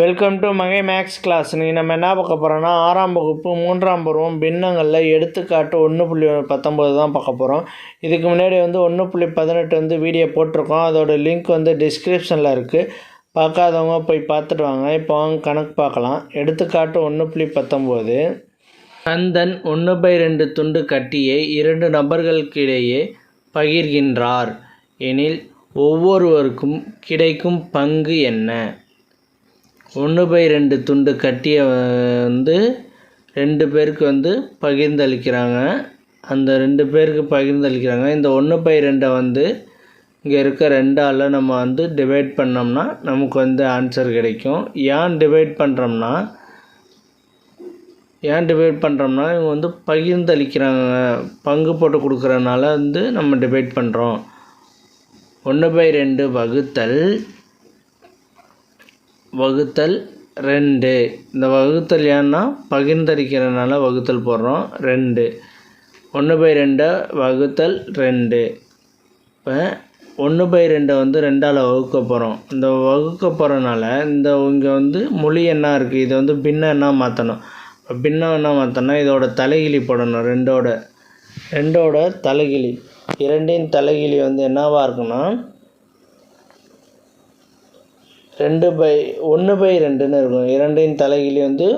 Welcome to மகை maths class. நீங்கள் நம்ம என்ன பார்க்க போகிறோன்னா 6ஆம் வகுப்பு 3ஆம் பருவம் பின்னங்களில் எடுத்துக்காட்டு 1.19 தான் பார்க்க போகிறோம். இதுக்கு முன்னாடி 1.18 வீடியோ போட்டிருக்கோம். அதோட லிங்க் டிஸ்கிரிப்ஷனில் இருக்குது. பார்க்காதவங்க போய் பார்த்துட்டு வாங்க. இப்போ வாங்க கணக்கு பார்க்கலாம். எடுத்துக்காட்டு 1.19. கந்தன் 1/2 துண்டு கட்டியை 2 நபர்களுக்கிடையே பகிர்கின்றார் எனில் ஒவ்வொருவருக்கும் கிடைக்கும் பங்கு என்ன? 1/2 துண்டு கட்டியை 2 பேருக்கு பகிர்ந்தளிக்கிறாங்க. அந்த 2 பேருக்கு பகிர்ந்தளிக்கிறாங்க. இந்த 1/2 இங்கே இருக்க 2ஆல் நம்ம டிவைட் பண்ணோம்னா நமக்கு ஆன்சர் கிடைக்கும். ஏன் டிவைட் பண்ணுறோம்னா இவங்க பகிர்ந்தளிக்கிறாங்க, பங்கு போட்டு கொடுக்குறதுனால நம்ம டிவைட் பண்ணுறோம். 1/2 வகுத்தல் 2. இந்த வகுத்தல் ஏன்னா பகிர்ந்தளிக்கிறதுனால வகுத்தல் போடுறோம். 2 1/2 வகுத்தல் 2. இப்போ 1/2 2ஆல் வகுக்க போகிறோம். இந்த வகுக்க போகிறனால இங்கே மொழி என்ன இருக்குது, இதை பின்ன என்ன மாற்றணும். பின்ன என்ன மாற்றோன்னா இதோட தலைகிழி போடணும். 2ஓட தலைகிழி, 2இன் தலைகிழி என்னவாக இருக்குன்னா 1/2ன்னு இருக்கும். 2இன் தலைகிழி 1/2.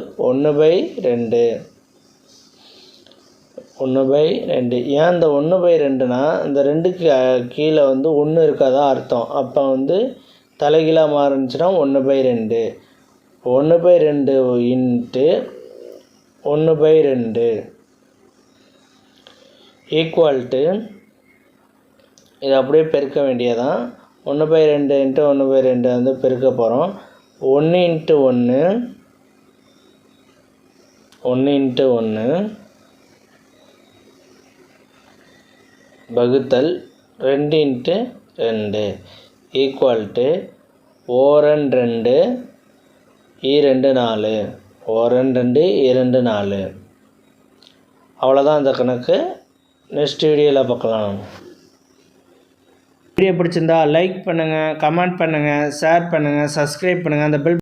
1/2. ஏன் இந்த 1/2னா இந்த 2க்கு கீழே 1 இருக்காதா அர்த்தம். அப்போ தலைகீழாக மாறுச்சுன்னா 1/2. 1/2 இன்ட்டு 1/2 ஈக்குவல்ட்டு இதை அப்படியே பெருக்க வேண்டியதான். 1/2 இன்ட்டு 1/2 பெருக்க போகிறோம். 1 இன்ட்டு 1 வகுத்தல் 2 இன்ட்டு 2 ஈக்குவல்ட்டு 2 2 4. 2 2 4. அவ்வளோதான் இந்த கணக்கு. நெக்ஸ்ட் வீடியோவில் பார்க்கலாம். வீடியோ பிடிச்சிருந்தா லைக் பண்ணுங்கள், கமெண்ட் பண்ணுங்கள், ஷேர் பண்ணுங்கள், சப்ஸ்கிரைப் பண்ணுங்கள். அந்த பெல்